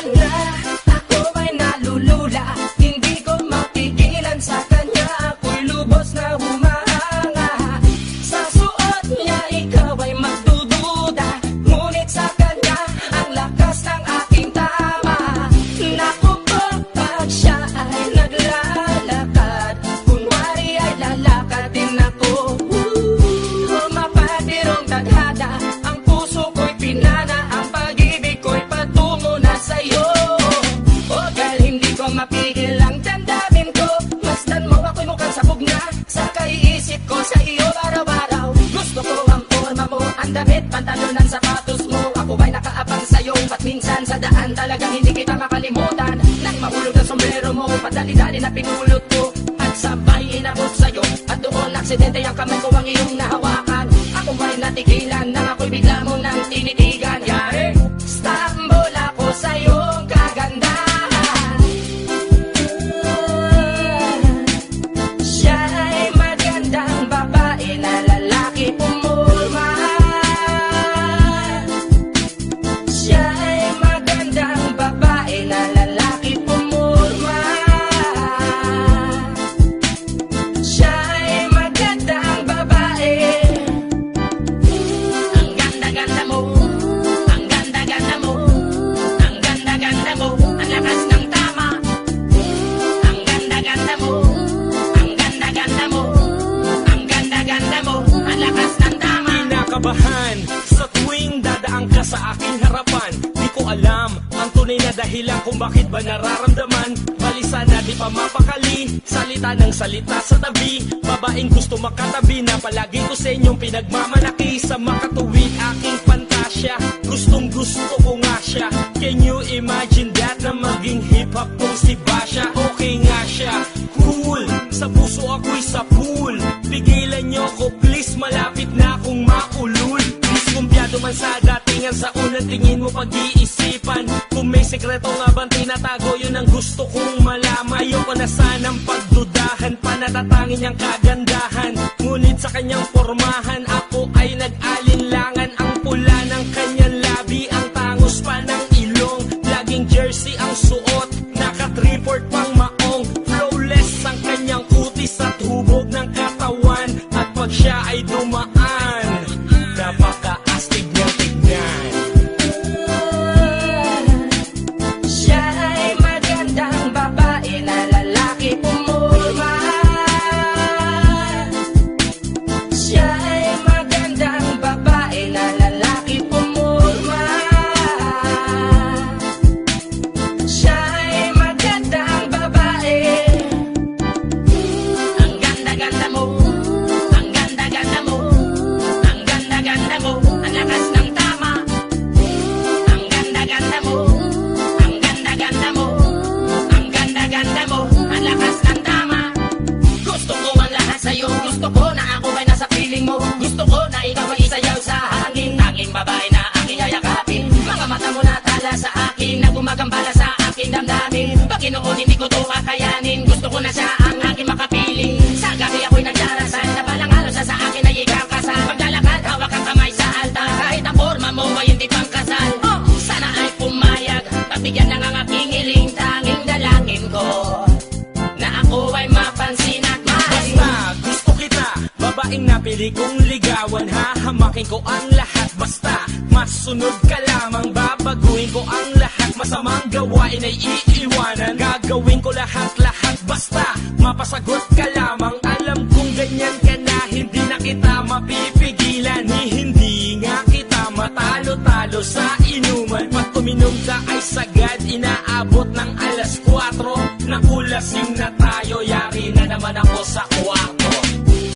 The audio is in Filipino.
kanya, ako ay nalulula. Hindi ko mapigilan sa kanya, ako'y lubos na humahanga. Sa suot niya, ikaw ay magdududa, ngunit sa kanya, ang lakas ng aking tama. Naku po, pag siya ay naglalakad, kunwari ay lalakad din ako. Mapatirong tadhana, ang puso ko'y pinana, ang pag-ibig ko'y patungo na sa'yo. O dahil hindi ko mapigil ang damdamin ko, masdan mo ako'y mukhang sabog na, sa kaiisip ko sa iyo araw-araw. Gusto ko ang forma mo, ang damit, pantalon, ang sapatos mo. Ako ba'y nakaabang sa'yo, ba't minsan sa daan talagang hindi kita makalimutan. Nang mahulog ang sombrero mo, padali-dali na pinulot ko, at sabay inabot sa'yo, at doon aksidente ang kamay ko ang iyong nahawakan. Ako ba'y natigilan, nang ako'y bigla mo nang tinitigan. Yari, stambol ako sa iyong kagandahan. Siya ay magandang babae na lalaki pumurma. Siya ay magandang babae na lalaki pumurma. Siya ay magandang babae. Ang ganda-ganda mo, ang ganda-ganda mo, ang ganda-ganda mo, ang lakas ng tama. Ang ganda-ganda mo, ang ganda-ganda mo, ang ganda-ganda mo, ang lakas ng tama. Kinakabahan sa tuwing dadaan ka sa aking harapan. Di ko alam ang tunay na dahilan kung bakit ba nararamdaman. Balisa na di pa mapakali, salita ng salita sa tabi. Babaeng gusto makatabi na palagi ko sa inyong pinagmamalaki. Sa makatuwid aking pantasya, gustong gusto ko nga siya. Can you imagine that na maging hip-hop kong si Basha? Okay nga siya, cool, sa puso ako'y sa pool. Pigilan niyo ko please, malapit na akong maulul. Diskumpiyado man sa datingan, sa unang tingin mo pag-iisipan. Kung may sekreto nga bang tinatago, yun ang gusto kong malaman. Ayoko na sanang pagdudahan, panatatangin niyang kagandahan. Ngunit sa kanyang pormahan, ako ay nag-alinlangan. Ang pula ng kanyang labi, ang tangos pa ng ilong. Laging jersey ang suot, naka-3-port pang maong. Flawless ang kanyang kutis at hubog ng katawan. At pag siya ay dumaan, napaka-astig niyang tignan. Siya ay magandang babae na lalaki pumurma. Siya ay magandang babae na lalaki pumurma. Siya ay magandang babae. Ang ganda-ganda mo, ang ganda-ganda mo, ang ganda-ganda mo, ang lakas ng tama. Ang ganda-ganda mo, ang ganda-ganda mo, ang ganda-ganda mo, ang lakas ng tama. Gusto ko ang lahat sa'yo, gusto ko na ako ay nasa piling mo. Gusto ko na ikaw ay isayaw sa hangin, tanging babae na aking yayakapin. Mga mata mo na tala sa akin, na gumagambala sa aking damdamin. Pagkinoon hindi ko to kakayanin, gusto ko na siya ang aking makapiling. Sa gabi ako'y nagdarasal, na balang araw sa akin ay ikakasal. Paglalakad, hawak ang kamay sa altar, kahit ang forma mo ay hindi pang kasal. Sana ay pumayag, pagbigyan ng ang aking hiling, tanging dalangin ko na ako ay mapansin at mahalin. Basta gusto kita, babaeng napili kong ligawan. Hahamakin ko ang lahat, basta masunod ka lamang. Babaguhin ko ang lahat, masamang gawain ay iiwanan. Gagawin ko lahat-lahat, basta mapasagot ka lamang. Alam kong ganyan ka na, hindi na kita mapipigilan. Hindi nga kita matalo-talo sa inuman. Pag tuminom ka ay sagad, inaabot ng alas 4. Nakulasing na tayo, yari na naman ako sa 4.